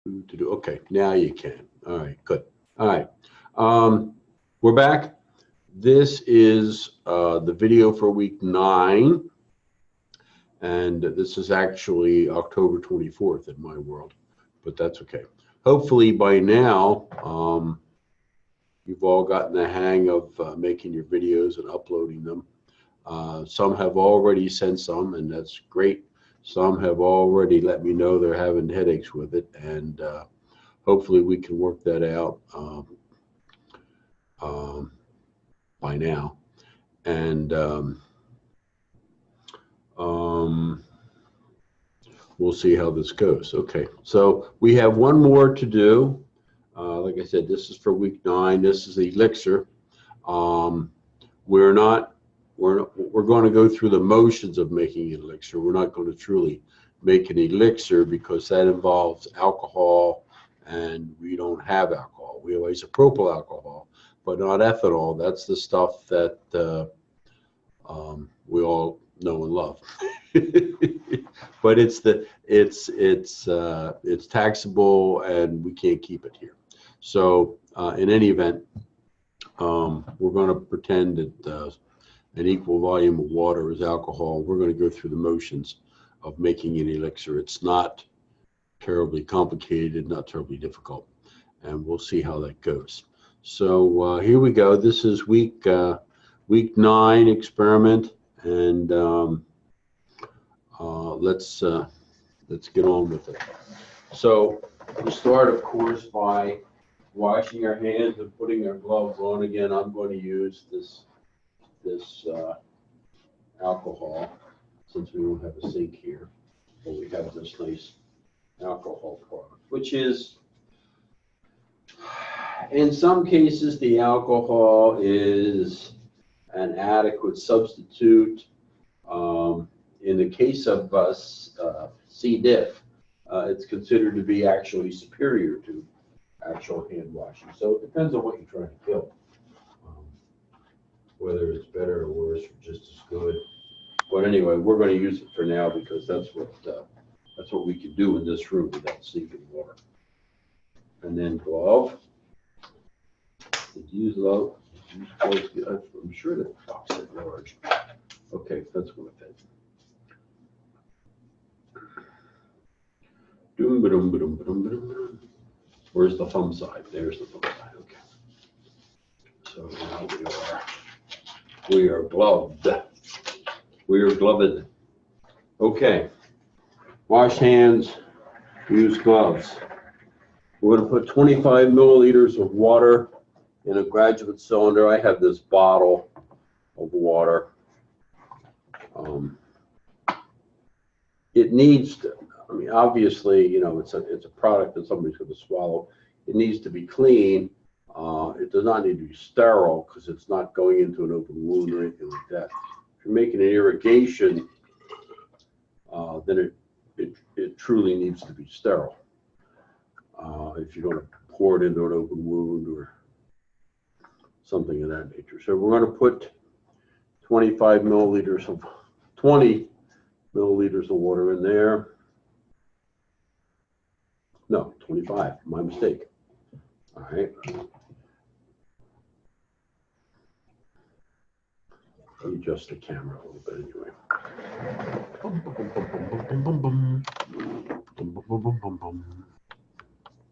Okay, now you can. All right, good. All right. We're back. This is the video for week 9, and this is actually October 24th in my world, but that's okay. Hopefully by now, you've all gotten the hang of making your videos and uploading them. Some have already sent some, and that's great. Some have already let me know they're having headaches with it, and hopefully we can work that out by now. And we'll see how this goes. Okay, so we have one more to do. Like I said, this is for week 9. This is the elixir. We're going to go through the motions of making an elixir. We're not going to truly make an elixir because that involves alcohol, and we don't have alcohol. We have isopropyl alcohol, but not ethanol. That's the stuff that we all know and love. But it's taxable, and we can't keep it here. So in any event, we're going to pretend that an equal volume of water is alcohol. We're going to go through the motions of making an elixir. It's not terribly complicated, not terribly difficult, and we'll see how that goes. So here we go. This is week 9 experiment, and let's get on with it. So we start, of course, by washing our hands and putting our gloves on. Again, I'm going to use this alcohol, since we don't have a sink here, but we have this nice alcohol product, which is, in some cases, the alcohol is an adequate substitute. In the case of C. diff, it's considered to be actually superior to actual hand washing. So it depends on what you're trying to kill, whether it's better or worse or just as good. But anyway, we're going to use it for now because that's what we can do in this room without seeping water. And then glove. Did you use glove? I'm sure that box is large. Okay, that's what I think. Where's the thumb side? There's the thumb side. Okay. So now we are gloved. We are gloved. Okay. Wash hands. Use gloves. We're going to put 25 milliliters of water in a graduate cylinder. I have this bottle of water. It needs to, I mean, obviously, you know, it's a product that somebody's going to swallow. It needs to be clean. It does not need to be sterile because it's not going into an open wound or anything like that. If you're making an irrigation, then it truly needs to be sterile. If you're going to pour it into an open wound or something of that nature. So we're going to put 20 milliliters of water in there. No, 25, my mistake. All right. Let me adjust the camera a little bit anyway.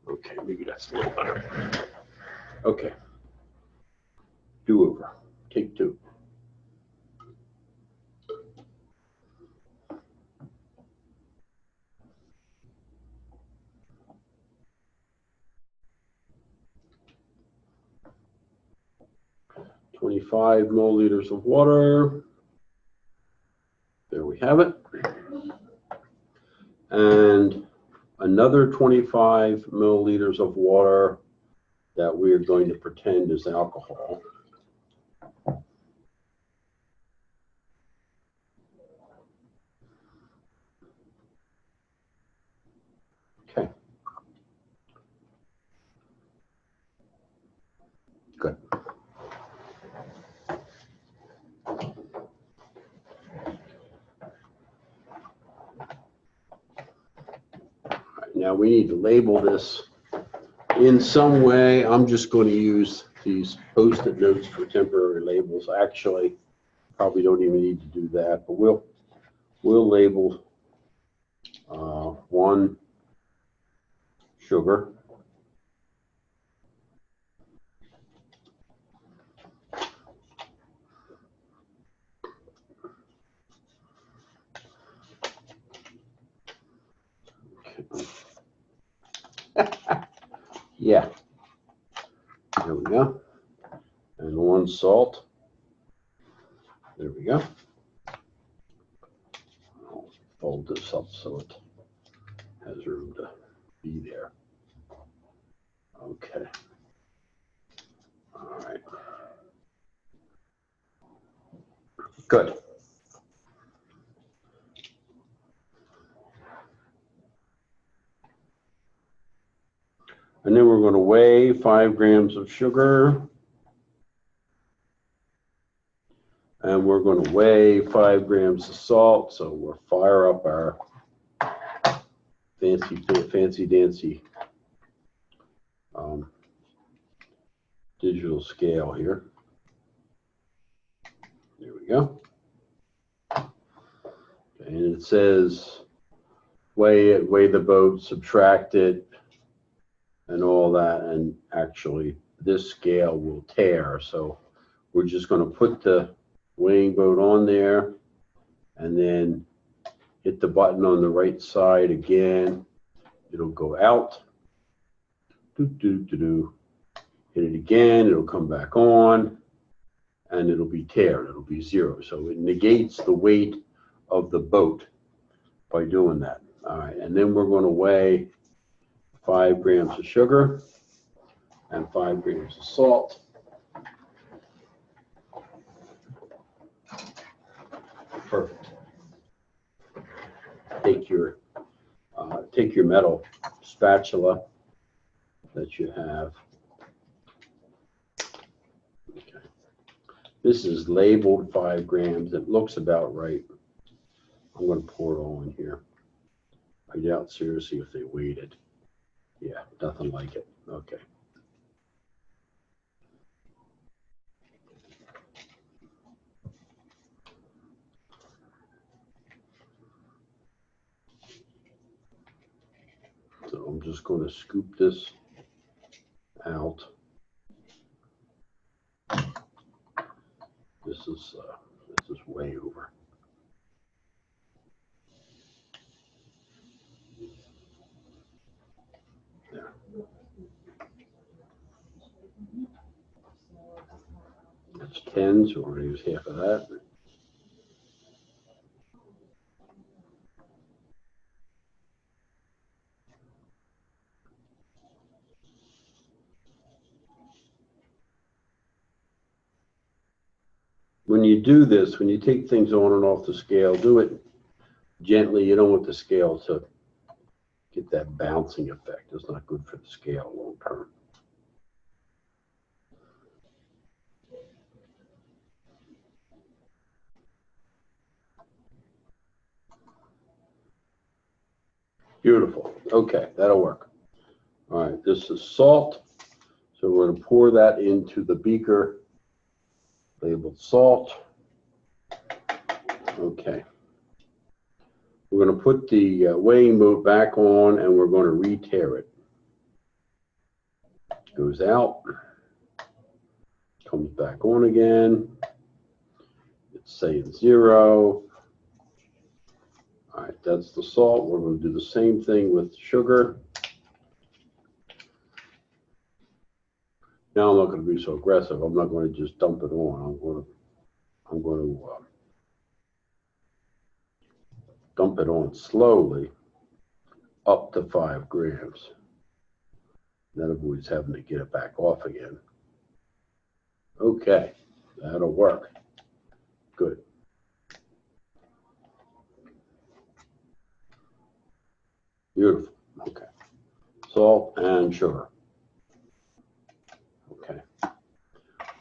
Okay, maybe that's a little better. Okay. Do over. Take 2. $25 milliliters of water. There we have it. And another 25 milliliters of water that we are going to pretend is alcohol. Okay. Good. now we need to label this in some way. I'm just going to use these Post-it notes for temporary labels. Actually, probably don't even need to do that, but we'll label one sugar. Yeah, there we go. And one salt. There we go. I'll fold this up so it has room to be there. Okay. All right. Good. And then we're going to weigh 5 grams of sugar. And we're going to weigh 5 grams of salt. So we'll fire up our fancy dancy digital scale here. There we go. And it says weigh it, weigh the boat, subtract it, and all that. And actually, this scale will tear. So we're just going to put the weighing boat on there and then hit the button on the right side again. It'll go out. Hit it again, it'll come back on, and it'll be teared. It'll be 0. So it negates the weight of the boat by doing that. All right, and then we're going to weigh 5 grams of sugar and 5 grams of salt. Perfect. Take your metal spatula that you have. Okay. This is labeled 5 grams. It looks about right. I'm going to pour it all in here. I doubt seriously if they weighed it. Yeah, nothing like it. Okay. So I'm just going to scoop this out. This is way over. There. That's 10, so we're going to use half of that. When you do this, when you take things on and off the scale, do it gently. You don't want the scale to get that bouncing effect. It's not good for the scale long term. Beautiful. Okay, that'll work. All right, this is salt. So we're going to pour that into the beaker labeled salt. Okay. We're going to put the weighing boat back on and we're going to re-tear it. Goes out, comes back on again. It's saying 0. All right, that's the salt. We're going to do the same thing with sugar. Now I'm not going to be so aggressive. I'm not going to just dump it on. I'm going to dump it on slowly up to 5 grams. That avoids having to get it back off again. Okay, that'll work. Good. Beautiful. Okay. Salt and sugar. Okay.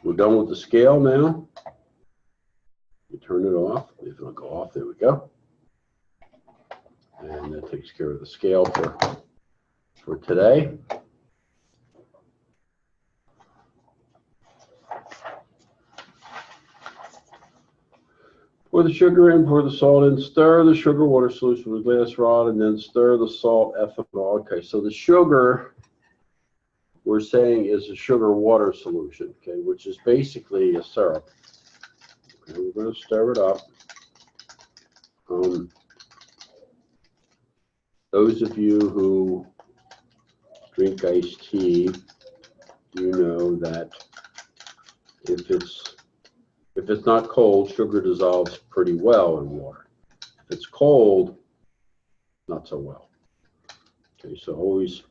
We're done with the scale now. You turn it off. If it'll go off, there we go. And that takes care of the scale for for today. Pour the sugar in, pour the salt in, stir the sugar water solution with a glass rod, and then stir the salt ethanol. Okay, so the sugar we're saying is a sugar water solution, okay, which is basically a syrup. Okay, we're going to stir it up. Those of you who drink iced tea, you know that if it's not cold, sugar dissolves pretty well in water. If it's cold, not so well. Okay, so always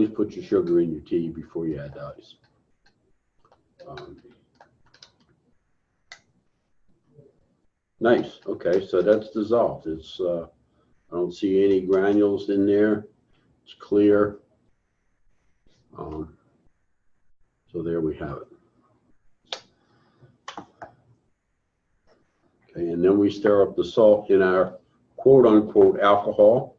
put your sugar in your tea before you add ice. Nice. Okay, so that's dissolved. It's I don't see any granules in there. It's clear. So there we have it. Okay, and then we stir up the salt in our quote-unquote alcohol,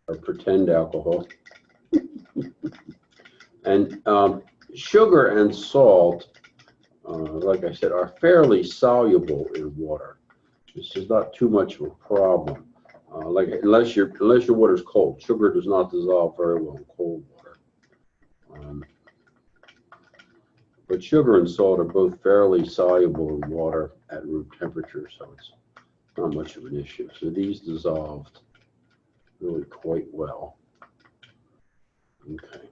or pretend alcohol. And sugar and salt, like I said, are fairly soluble in water. This is not too much of a problem. Unless your water is cold, sugar does not dissolve very well in cold water. But sugar and salt are both fairly soluble in water at room temperature, so it's not much of an issue. So these dissolved really quite well. Okay.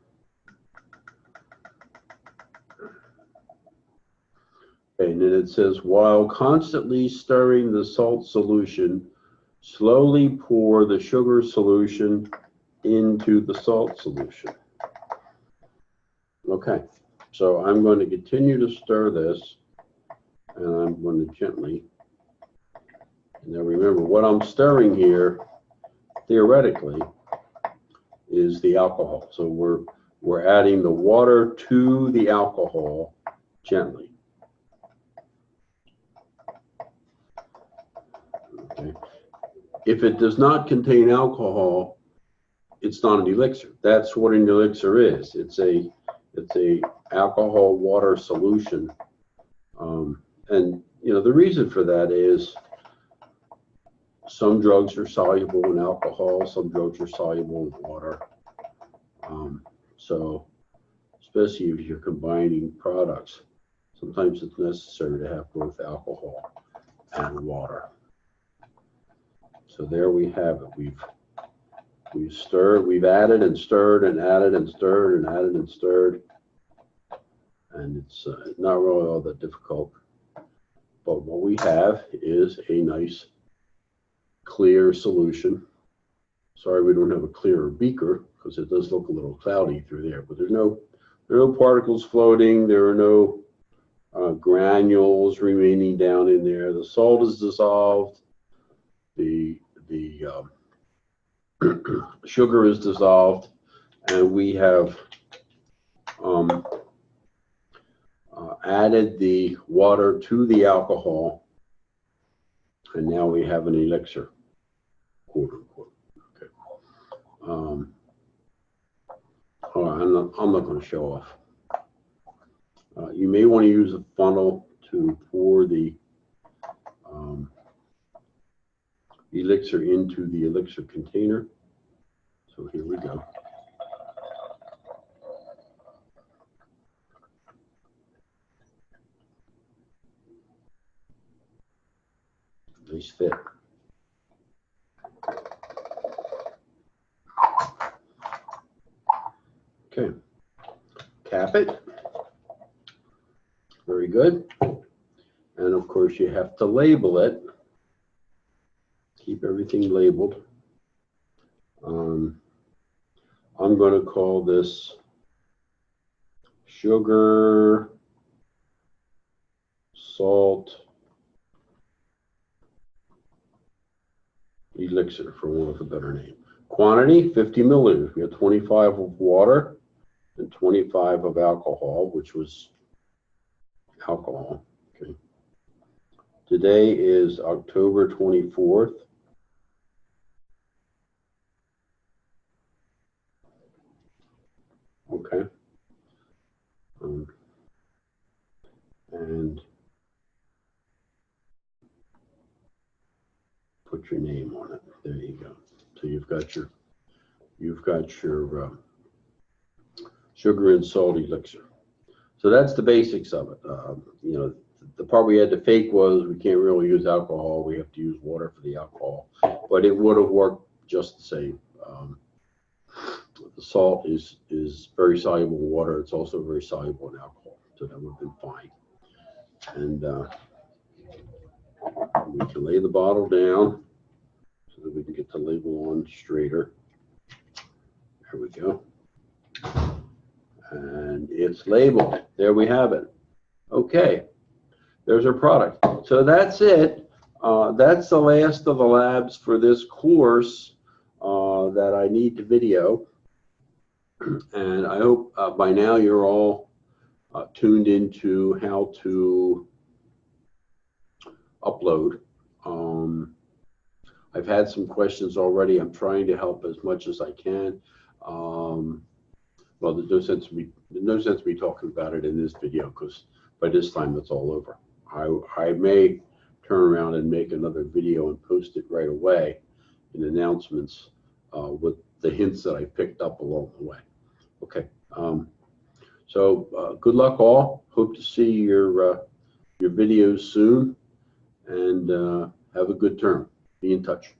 And then it says, while constantly stirring the salt solution, slowly pour the sugar solution into the salt solution. Okay, so I'm going to continue to stir this, and I'm going to gently. Now remember, what I'm stirring here, theoretically, is the alcohol. So we're adding the water to the alcohol gently. Okay. If it does not contain alcohol, it's not an elixir. That's what an elixir is. It's a alcohol water solution, and you know the reason for that is some drugs are soluble in alcohol, some drugs are soluble in water. So especially if you're combining products, sometimes it's necessary to have both alcohol and water. So there we have it. We've stirred, we've added and stirred and added and stirred and added and stirred. And it's not really all that difficult. But what we have is a nice clear solution. Sorry we don't have a clearer beaker because it does look a little cloudy through there. But there are no particles floating. There are no granules remaining down in there. The salt is dissolved. The sugar is dissolved, and we have added the water to the alcohol, and now we have an elixir, quote unquote. Okay. I'm not going to show off. You may want to use a funnel to pour the elixir into the elixir container. So here we go. Nice fit. Okay, cap it. Very good. And of course you have to label it. Keep everything labeled. I'm going to call this sugar, salt, elixir, for want of a better name. Quantity, 50 milliliters. We have 25 of water and 25 of alcohol, which was alcohol. Okay. Today is October 24th. and put your name on it. There you go. So you've got your sugar and salt elixir. So that's the basics of it. You know, the part we had to fake was we can't really use alcohol. We have to use water for the alcohol, but it would have worked just the same. The salt is very soluble in water. It's also very soluble in alcohol, so that would have been fine. And we can lay the bottle down so that we can get the label on straighter. There we go. And it's labeled. There we have it. Okay, there's our product. So that's it. That's the last of the labs for this course that I need to video. And I hope by now you're all tuned into how to upload. I've had some questions already. I'm trying to help as much as I can. Well, there's no sense me talking about it in this video because by this time it's all over. I may turn around and make another video and post it right away in announcements with the hints that I picked up along the way. Okay. So good luck all. Hope to see your videos soon, and have a good term. Be in touch.